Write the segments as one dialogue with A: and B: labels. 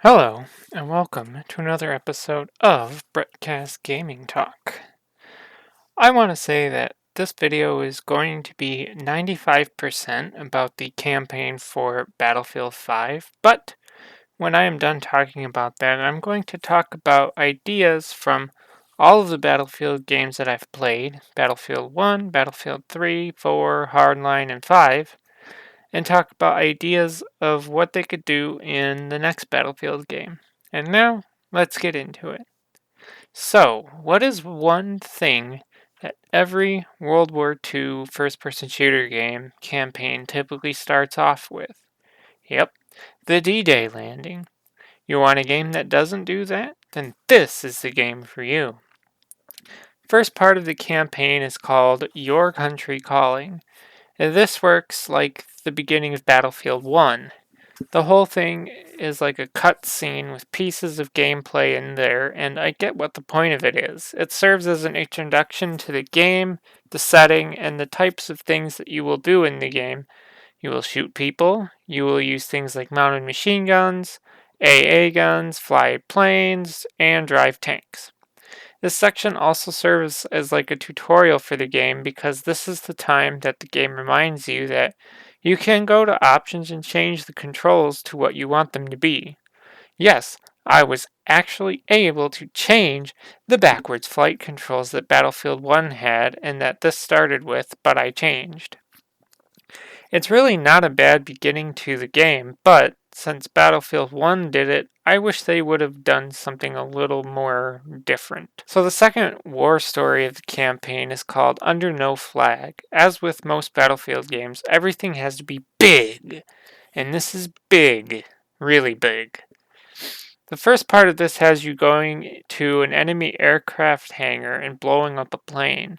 A: Hello, and welcome to another episode of Brettcast Gaming Talk. I want to say that this video is going to be 95% about the campaign for Battlefield 5, but when I am done talking about that, I'm going to talk about ideas from all of the Battlefield games that I've played, Battlefield 1, Battlefield 3, 4, Hardline, and 5, and talk about ideas of what they could do in the next Battlefield game. And now, let's get into it. So, what is one thing that every World War II first person shooter game campaign typically starts off with? Yep, the D-Day landing. You want a game that doesn't do that? Then this is the game for you. First part of the campaign is called Your Country Calling, and this works like the beginning of Battlefield 1. The whole thing is like a cutscene with pieces of gameplay in there, and I get what the point of it is. It serves as an introduction to the game, the setting, and the types of things that you will do in the game. You will shoot people, you will use things like mounted machine guns, AA guns, fly planes, and drive tanks. This section also serves as like a tutorial for the game because this is the time that the game reminds you that you can go to options and change the controls to what you want them to be. Yes, I was actually able to change the backwards flight controls that Battlefield 1 had and that this started with, but I changed. It's really not a bad beginning to the game, but since Battlefield 1 did it, I wish they would have done something a little more different. So the second war story of the campaign is called Under No Flag. As with most Battlefield games, everything has to be big. And this is big. Really big. The first part of this has you going to an enemy aircraft hangar and blowing up a plane.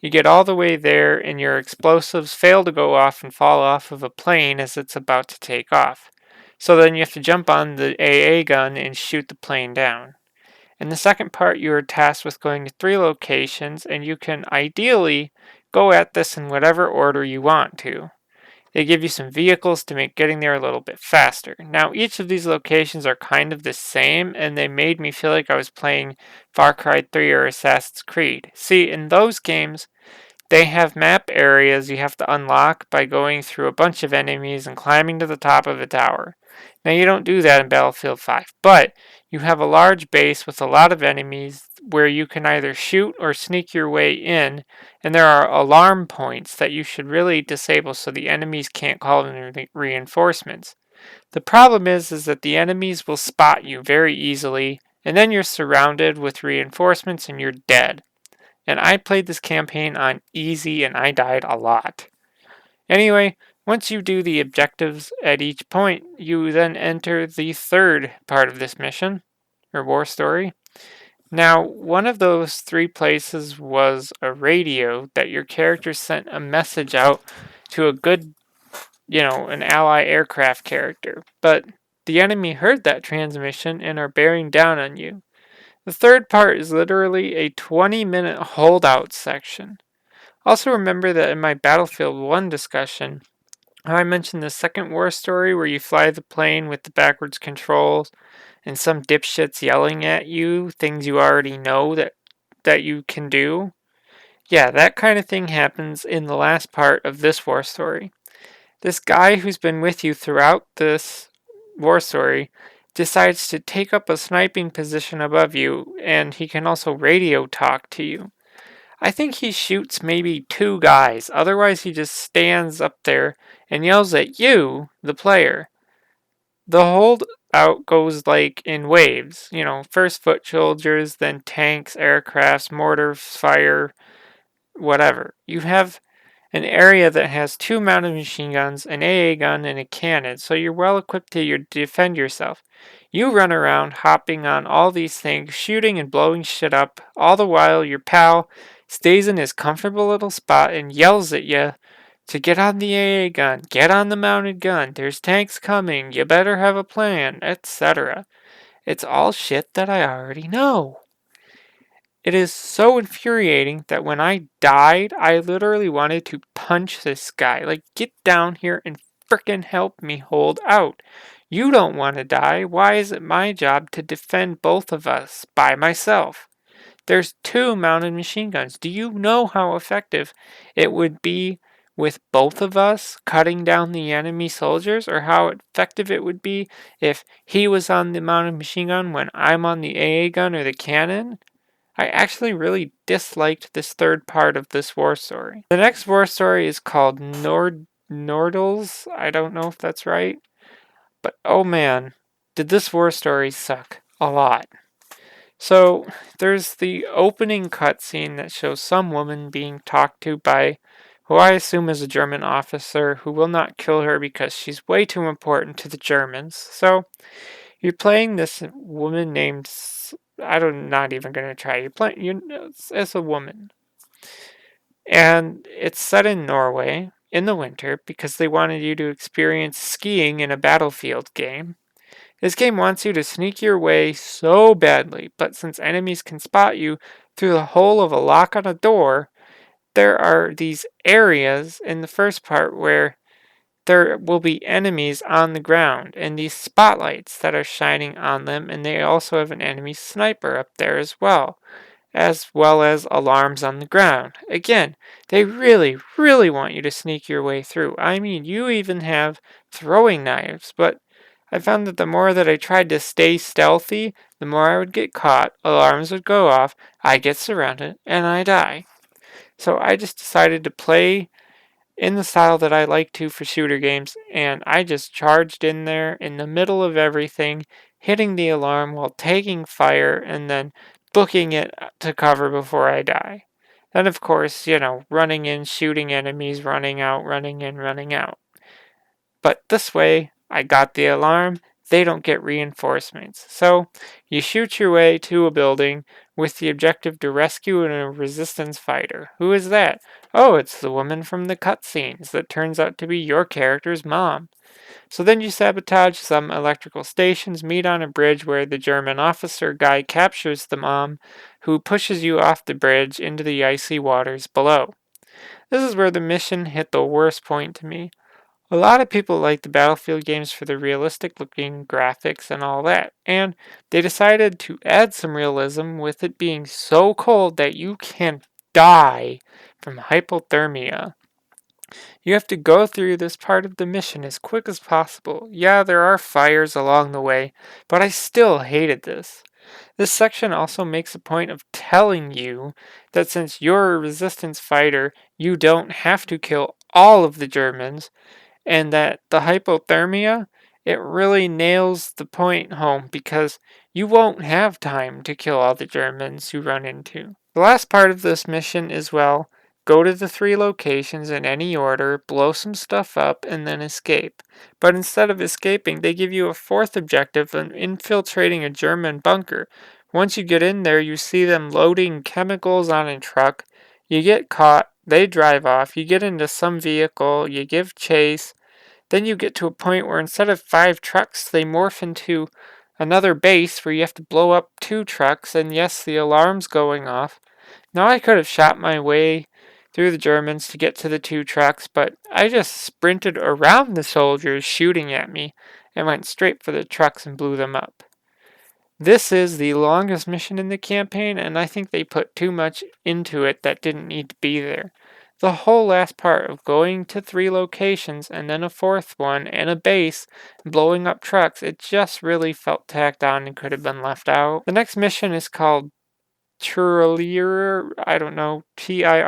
A: You get all the way there and your explosives fail to go off and fall off of a plane as it's about to take off. So then you have to jump on the AA gun and shoot the plane down. In the second part, you are tasked with going to 3 locations and you can ideally go at this in whatever order you want to. They give you some vehicles to make getting there a little bit faster. Now, each of these locations are kind of the same, and they made me feel like I was playing Far Cry 3 or Assassin's Creed. See, in those games, they have map areas you have to unlock by going through a bunch of enemies and climbing to the top of a tower. Now, you don't do that in Battlefield 5, but you have a large base with a lot of enemies where you can either shoot or sneak your way in, and there are alarm points that you should really disable so the enemies can't call in reinforcements. The problem is that the enemies will spot you very easily, and then you're surrounded with reinforcements and you're dead. And I played this campaign on easy and I died a lot. Anyway, once you do the objectives at each point, you then enter the third part of this mission, or war story. Now, one of those 3 places was a radio that your character sent a message out to a good, an ally aircraft character. But the enemy heard that transmission and are bearing down on you. The third part is literally a 20-minute holdout section. Also remember that in my Battlefield 1 discussion, I mentioned the second war story where you fly the plane with the backwards controls and some dipshits yelling at you things you already know that you can do. Yeah, that kind of thing happens in the last part of this war story. This guy who's been with you throughout this war story decides to take up a sniping position above you, and he can also radio talk to you. I think he shoots maybe 2 guys, otherwise he just stands up there and yells at you, the player. The holdout goes like in waves, first foot soldiers, then tanks, aircrafts, mortar fire, whatever. You have an area that has 2 mounted machine guns, an AA gun, and a cannon, so you're well equipped to defend yourself. You run around hopping on all these things, shooting and blowing shit up, all the while your pal stays in his comfortable little spot and yells at you to get on the AA gun, get on the mounted gun, there's tanks coming, you better have a plan, etc. It's all shit that I already know. It is so infuriating that when I died, I literally wanted to punch this guy. Like, get down here and frickin' help me hold out. You don't want to die. Why is it my job to defend both of us by myself? There's two mounted machine guns. Do you know how effective it would be with both of us cutting down the enemy soldiers, or how effective it would be if he was on the mounted machine gun when I'm on the AA gun or the cannon? I actually really disliked this third part of this war story. The next war story is called Nordals. I don't know if that's right. But oh man, did this war story suck a lot. So there's the opening cutscene that shows some woman being talked to by who I assume is a German officer who will not kill her because she's way too important to the Germans. So you're playing this woman named I'm not even gonna try. You're playing as a woman, and it's set in Norway in the winter because they wanted you to experience skiing in a battlefield game. This game wants you to sneak your way so badly, but since enemies can spot you through the hole of a lock on a door, there are these areas in the first part where there will be enemies on the ground and these spotlights that are shining on them, and they also have an enemy sniper up there as well as alarms on the ground. Again, they really, really want you to sneak your way through. I mean, you even have throwing knives, but I found that the more that I tried to stay stealthy, the more I would get caught, alarms would go off, I get surrounded, and I die. So I just decided to play in the style that I like to for shooter games, and I just charged in there in the middle of everything, hitting the alarm while taking fire, and then booking it to cover before I die. Then, of course, running in, shooting enemies, running out, running in, running out. But this way, I got the alarm, they don't get reinforcements. So, you shoot your way to a building with the objective to rescue a resistance fighter. Who is that? Oh, it's the woman from the cutscenes that turns out to be your character's mom. So then you sabotage some electrical stations, meet on a bridge where the German officer guy captures the mom, who pushes you off the bridge into the icy waters below. This is where the mission hit the worst point to me. A lot of people like the Battlefield games for the realistic looking graphics and all that, and they decided to add some realism with it being so cold that you can die from hypothermia. You have to go through this part of the mission as quick as possible. Yeah, there are fires along the way, but I still hated this. This section also makes a point of telling you that since you're a resistance fighter, you don't have to kill all of the Germans, and that the hypothermia, it really nails the point home because you won't have time to kill all the Germans you run into. The last part of this mission is, well, go to the three locations in any order, blow some stuff up, and then escape. But instead of escaping, they give you a fourth objective of infiltrating a German bunker. Once you get in there, you see them loading chemicals on a truck. You get caught, they drive off, you get into some vehicle, you give chase, then you get to a point where instead of 5 trucks, they morph into another base where you have to blow up 2 trucks, and yes, the alarm's going off. Now I could have shot my way through the Germans to get to the 2 trucks, but I just sprinted around the soldiers shooting at me and went straight for the trucks and blew them up. This is the longest mission in the campaign, and I think they put too much into it that didn't need to be there. The whole last part of going to 3 locations and then a fourth one and a base and blowing up trucks, it just really felt tacked on and could have been left out. The next mission is called Turley, I don't know, Tirailleur.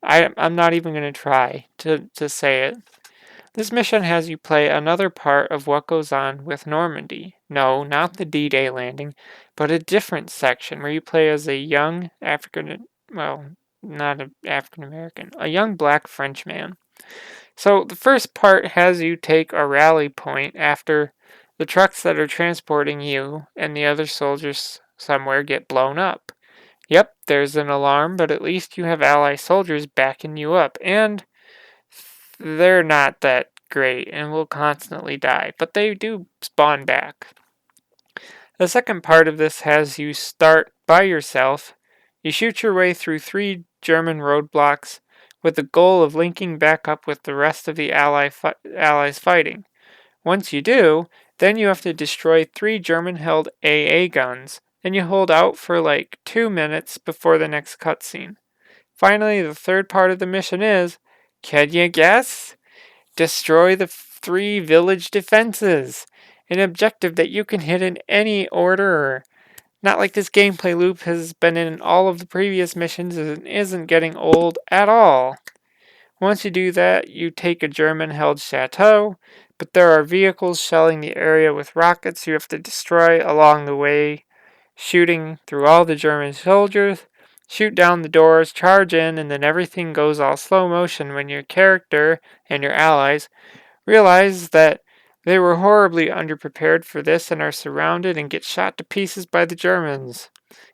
A: I'm not even going to try to say it. This mission has you play another part of what goes on with Normandy. No, not the D-Day landing, but a different section where you play as a young not an African American, a young black French man. So the first part has you take a rally point after the trucks that are transporting you and the other soldiers somewhere get blown up. Yep, there's an alarm, but at least you have ally soldiers backing you up, and they're not that great and will constantly die, but they do spawn back. The second part of this has you start by yourself. You shoot your way through 3 German roadblocks with the goal of linking back up with the rest of the allies fighting. Once you do, then you have to destroy 3 German-held AA guns, and you hold out for like 2 minutes before the next cutscene. Finally, the third part of the mission is, can you guess? Destroy the 3 village defenses, an objective that you can hit in any order. Not like this gameplay loop has been in all of the previous missions and isn't getting old at all. Once you do that, you take a German-held chateau, but there are vehicles shelling the area with rockets you have to destroy along the way, shooting through all the German soldiers, shoot down the doors, charge in, and then everything goes all slow motion when your character and your allies realize that they were horribly underprepared for this and are surrounded and get shot to pieces by the Germans.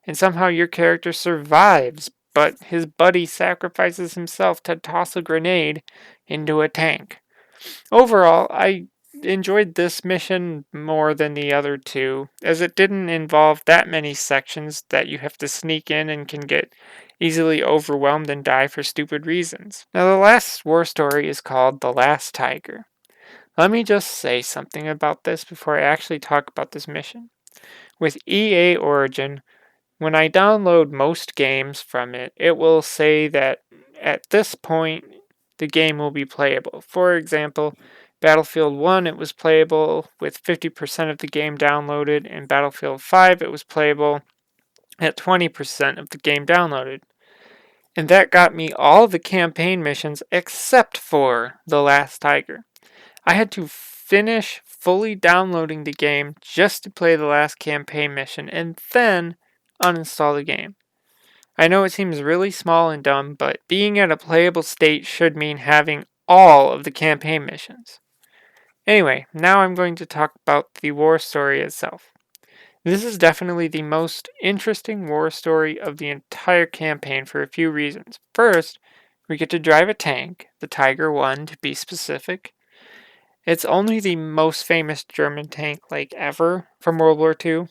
A: And somehow your character survives, but his buddy sacrifices himself to toss a grenade into a tank. Overall, I enjoyed this mission more than the other two, as it didn't involve that many sections that you have to sneak in and can get easily overwhelmed and die for stupid reasons. Now, the last war story is called The Last Tiger. Let me just say something about this before I actually talk about this mission. With EA Origin, when I download most games from it, it will say that at this point the game will be playable. For example, Battlefield 1, it was playable with 50% of the game downloaded, and Battlefield 5, it was playable at 20% of the game downloaded. And that got me all the campaign missions except for The Last Tiger. I had to finish fully downloading the game just to play the last campaign mission and then uninstall the game. I know it seems really small and dumb, but being at a playable state should mean having all of the campaign missions. Anyway, now I'm going to talk about the war story itself. This is definitely the most interesting war story of the entire campaign for a few reasons. First, we get to drive a tank, the Tiger 1 to be specific. It's only the most famous German tank like ever from World War II.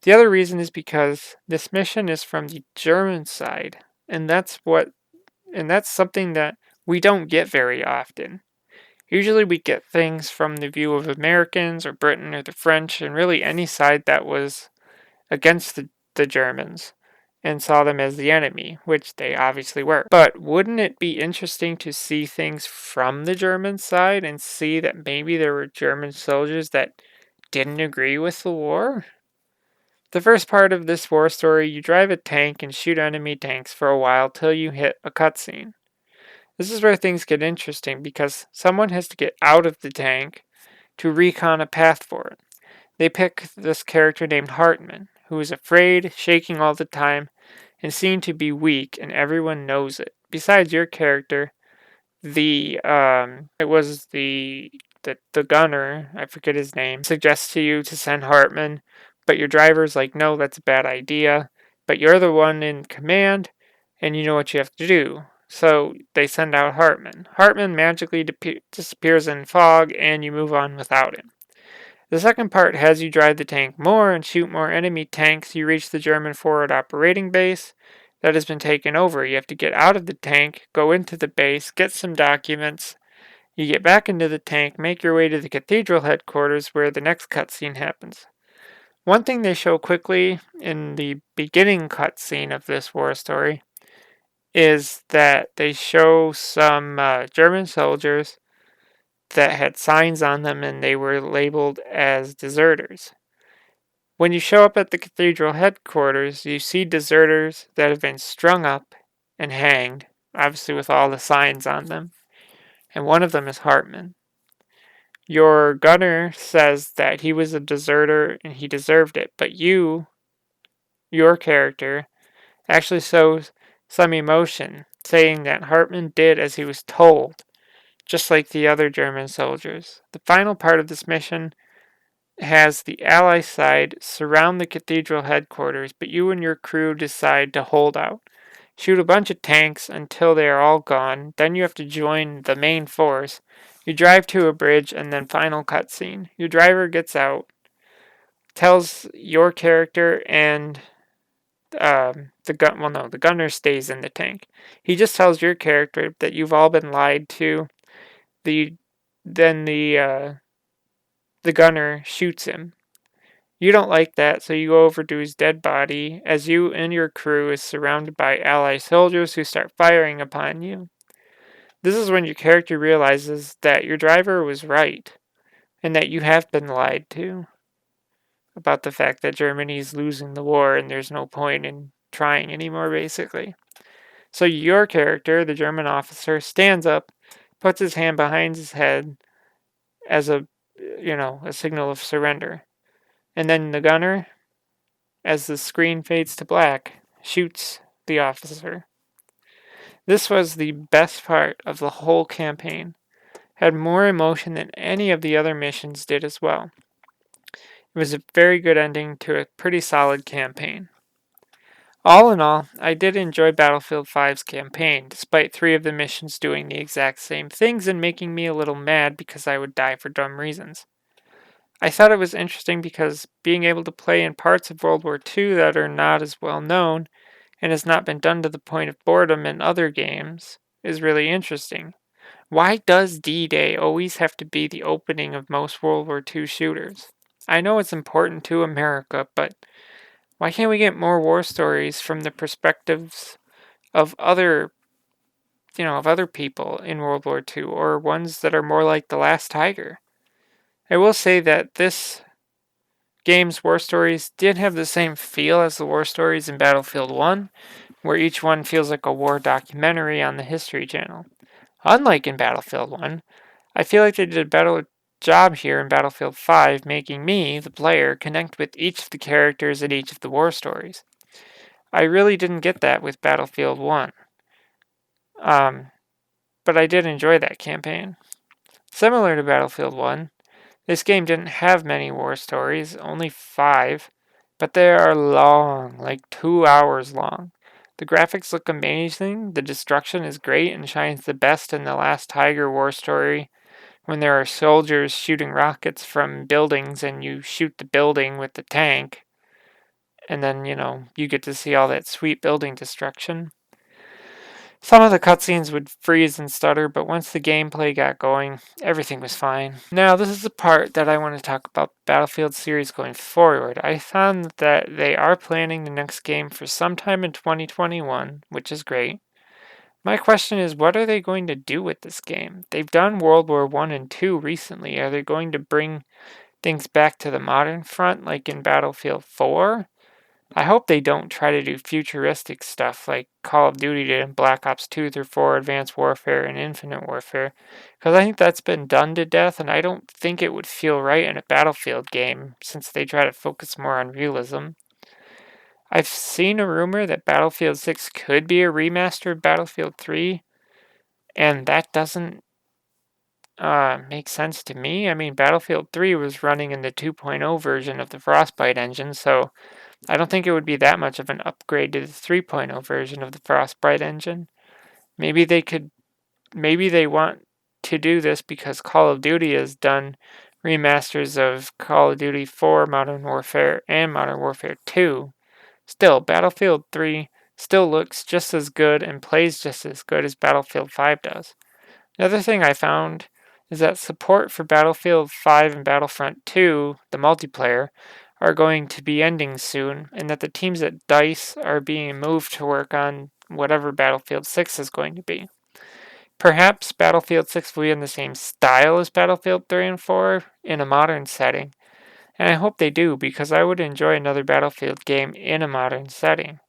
A: The other reason is because this mission is from the German side, and that's something that we don't get very often. Usually we get things from the view of Americans or Britain or the French and really any side that was against the Germans and saw them as the enemy, which they obviously were. But wouldn't it be interesting to see things from the German side and see that maybe there were German soldiers that didn't agree with the war? The first part of this war story, you drive a tank and shoot enemy tanks for a while till you hit a cutscene. This is where things get interesting because someone has to get out of the tank to recon a path for it. They pick this character named Hartman, who is afraid, shaking all the time, and seen to be weak, and everyone knows it. Besides your character, it was the gunner, I forget his name, suggests to you to send Hartman, but your driver's like, no, that's a bad idea. But you're the one in command, and you know what you have to do. So they send out Hartman. Hartman magically disappears in fog, and you move on without him. The second part has you drive the tank more and shoot more enemy tanks. You reach the German forward operating base that has been taken over. You have to get out of the tank, go into the base, get some documents. You get back into the tank, make your way to the cathedral headquarters where the next cutscene happens. One thing they show quickly in the beginning cutscene of this war story is that they show some German soldiers that had signs on them and they were labeled as deserters. When you show up at the cathedral headquarters, you see deserters that have been strung up and hanged, obviously with all the signs on them, and one of them is Hartman. Your gunner says that he was a deserter and he deserved it, but your character, actually shows some emotion, saying that Hartman did as he was told, just like the other German soldiers. The final part of this mission has the Ally side surround the cathedral headquarters, but you and your crew decide to hold out. Shoot a bunch of tanks until they are all gone, then you have to join the main force. You drive to a bridge, and then final cutscene. Your driver gets out, tells your character and the gunner stays in the tank. He just tells your character that you've all been lied to. The then the gunner shoots him. You don't like that, so you go over to his dead body as you and your crew is surrounded by ally soldiers who start firing upon you. This is when your character realizes that your driver was right and that you have been lied to about the fact that Germany is losing the war and there's no point in trying anymore, basically. So your character, the German officer, stands up, puts his hand behind his head as a signal of surrender. And then the gunner, as the screen fades to black, shoots the officer. This was the best part of the whole campaign. Had more emotion than any of the other missions did as well. It was a very good ending to a pretty solid campaign. All in all, I did enjoy Battlefield 5's campaign, despite 3 of the missions doing the exact same things and making me a little mad because I would die for dumb reasons. I thought it was interesting because being able to play in parts of World War II that are not as well known and has not been done to the point of boredom in other games is really interesting. Why does D-Day always have to be the opening of most World War II shooters? I know it's important to America, but why can't we get more war stories from the perspectives of other people in World War II, or ones that are more like The Last Tiger? I will say that this game's war stories did have the same feel as the war stories in Battlefield 1, where each one feels like a war documentary on the History Channel. Unlike in Battlefield 1, I feel like they did a better job here in Battlefield 5, making me, the player, connect with each of the characters in each of the war stories. I really didn't get that with Battlefield 1, but I did enjoy that campaign. Similar to Battlefield 1, this game didn't have many war stories, only 5, but they are long, like 2 hours long. The graphics look amazing, the destruction is great and shines the best in the Last Tiger war story when there are soldiers shooting rockets from buildings and you shoot the building with the tank, and then, you get to see all that sweet building destruction. Some of the cutscenes would freeze and stutter, but once the gameplay got going, everything was fine. Now, this is the part that I want to talk about the Battlefield series going forward. I found that they are planning the next game for sometime in 2021, which is great. My question is, what are they going to do with this game? They've done World War I and II recently. Are they going to bring things back to the modern front like in Battlefield 4? I hope they don't try to do futuristic stuff like Call of Duty did in Black Ops 2 through 4, Advanced Warfare, and Infinite Warfare, because I think that's been done to death, and I don't think it would feel right in a Battlefield game since they try to focus more on realism. I've seen a rumor that Battlefield 6 could be a remaster of Battlefield 3, and that doesn't make sense to me. I mean, Battlefield 3 was running in the 2.0 version of the Frostbite engine, so I don't think it would be that much of an upgrade to the 3.0 version of the Frostbite engine. Maybe they want to do this because Call of Duty has done remasters of Call of Duty 4, Modern Warfare, and Modern Warfare 2. Still, Battlefield 3 still looks just as good and plays just as good as Battlefield 5 does. Another thing I found is that support for Battlefield 5 and Battlefront 2, the multiplayer, are going to be ending soon, and that the teams at DICE are being moved to work on whatever Battlefield 6 is going to be. Perhaps Battlefield 6 will be in the same style as Battlefield 3 and 4 in a modern setting, and I hope they do because I would enjoy another Battlefield game in a modern setting.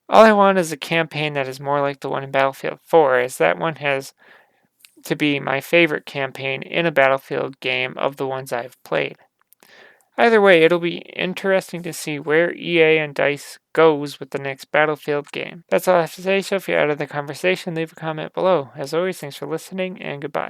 A: All I want is a campaign that is more like the one in Battlefield 4, as that one has to be my favorite campaign in a Battlefield game of the ones I've played. Either way, it'll be interesting to see where EA and DICE goes with the next Battlefield game. That's all I have to say, so if you're out of the conversation, leave a comment below. As always, thanks for listening, and goodbye.